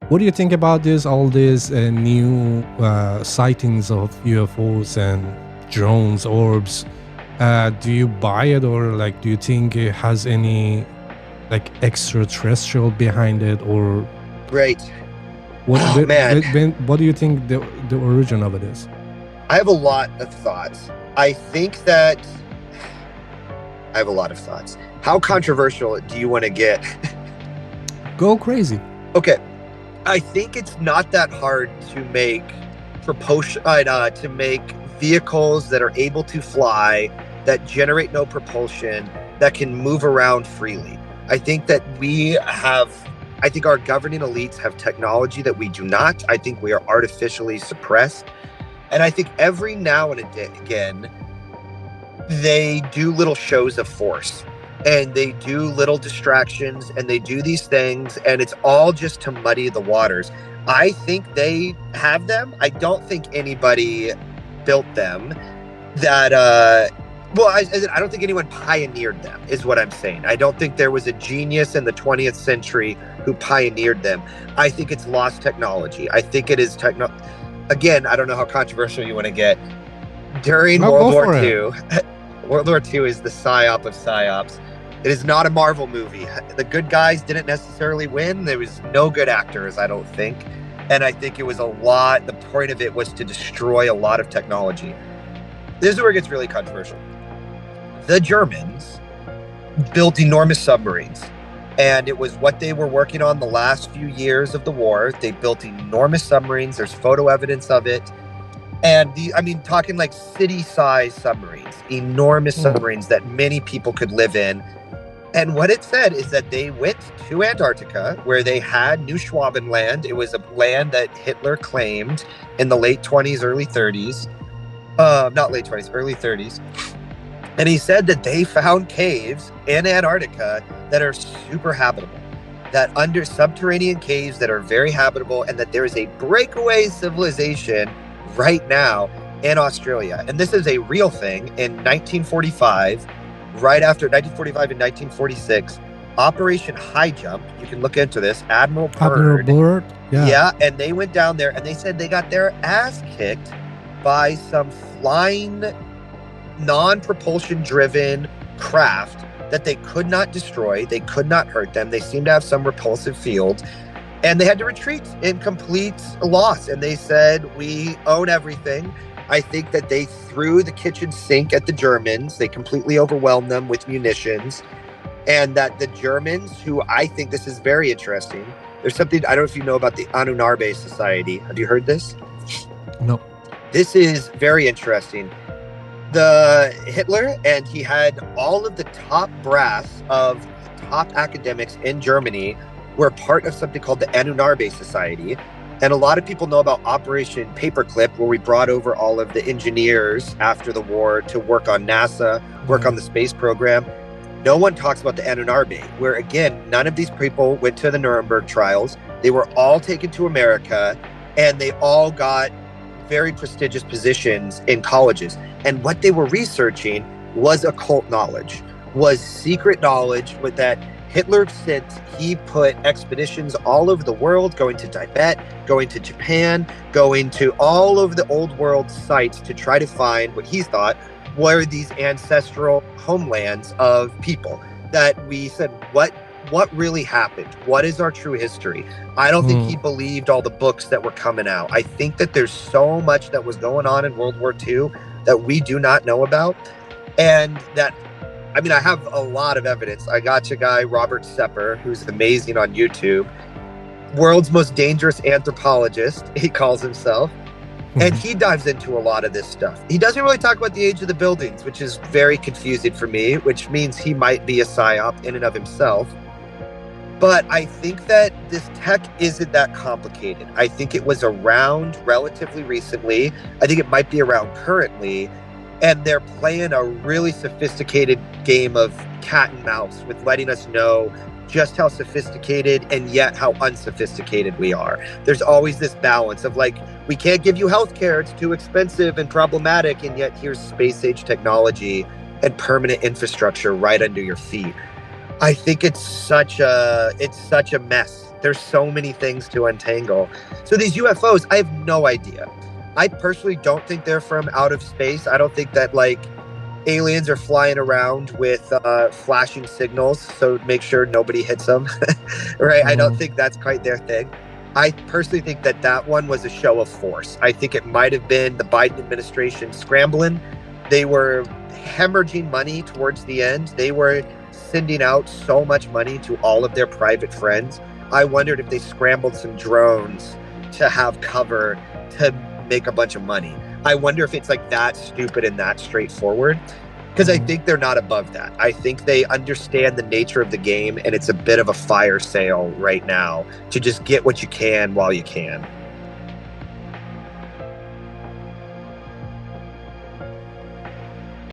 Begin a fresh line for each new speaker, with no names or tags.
What do you think about all these new sightings of UFOs and drones, orbs? Do you buy it, or like, do you think it has any like extraterrestrial behind it, or
Right.
what?
Oh, man.
What do you think the origin of it is?
I have a lot of thoughts. I think that I have a lot of thoughts. How controversial do you want to get?
Go crazy.
Okay. I think it's not that hard to make propulsion, to make vehicles that are able to fly, that generate no propulsion, that can move around freely. I think that I think our governing elites have technology that we do not. I think we are artificially suppressed. And I think every now and again, they do little shows of force, and they do little distractions, and they do these things, and it's all just to muddy the waters. I think they have them. I don't think anybody built them. I don't think anyone pioneered them, is what I'm saying. I don't think there was a genius in the 20th century who pioneered them. I think it's lost technology. I think it is Again, I don't know how controversial you want to get. During World War II, World War II is the psyop of psyops. It is not a Marvel movie. The good guys didn't necessarily win. There was no good actors, I don't think. And I think it was the point of it was to destroy a lot of technology. This is where it gets really controversial. The Germans built enormous submarines, and it was what they were working on the last few years of the war. They built enormous submarines. There's photo evidence of it. And talking like city-sized submarines, enormous submarines that many people could live in. And what it said is that they went to Antarctica, where they had Neuschwabenland. It was a land that Hitler claimed in the late 20s, early 30s. Not late 20s, early 30s. And he said that they found caves in Antarctica that are super habitable, that under subterranean caves that are very habitable, and that there is a breakaway civilization right now in Australia. And this is a real thing. In 1945, right after 1945 and 1946, Operation Highjump, you can look into this, Admiral Byrd. Yeah, and they went down there, and they said they got their ass kicked by some flying, non-propulsion driven craft that they could not destroy. They could not hurt them. They seemed to have some repulsive field, and they had to retreat in complete loss. And they said, we own everything. I think that they threw the kitchen sink at the Germans. They completely overwhelmed them with munitions. And that the Germans, who I think this is very interesting, there's something, I don't know if you know about the Ahnenerbe Society. Have you heard this?
No.
This is very interesting. The Hitler, and he had all of the top brass of top academics in Germany were part of something called the Ahnenerbe Society. And a lot of people know about Operation Paperclip, where we brought over all of the engineers after the war to work on NASA, work on the space program. No one talks about the Ahnenerbe, where, again, none of these people went to the Nuremberg trials. They were all taken to America, and they all got very prestigious positions in colleges. And what they were researching was occult knowledge, was secret knowledge with that Hitler sent. He put expeditions all over the world, going to Tibet, going to Japan, going to all over the old world sites to try to find what he thought were these ancestral homelands of people. That we said, what really happened? What is our true history? I don't think he believed all the books that were coming out. I think that there's so much that was going on in World War II that we do not know about. And that, I have a lot of evidence. I got a guy, Robert Sepper, who's amazing on YouTube. World's most dangerous anthropologist, he calls himself. And he dives into a lot of this stuff. He doesn't really talk about the age of the buildings, which is very confusing for me, which means he might be a psyop in and of himself. But I think that this tech isn't that complicated. I think it was around relatively recently. I think it might be around currently. And they're playing a really sophisticated game of cat and mouse with letting us know just how sophisticated and yet how unsophisticated we are. There's always this balance of like, we can't give you healthcare, it's too expensive and problematic, and yet here's space age technology and permanent infrastructure right under your feet. I think it's such a mess. There's so many things to untangle. So these UFOs, I have no idea. I personally don't think they're from out of space. I don't think that like aliens are flying around with flashing signals so make sure nobody hits them. Right? I don't think that's quite their thing. I personally think that that one was a show of force. I think it might have been the Biden administration scrambling. They were hemorrhaging money towards the end. They were sending out so much money to all of their private friends. I wondered if they scrambled some drones to have cover to make a bunch of money. I wonder if it's like that stupid and that straightforward, because I think they're not above that. I think they understand the nature of the game, and it's a bit of a fire sale right now to just get what you can while you can.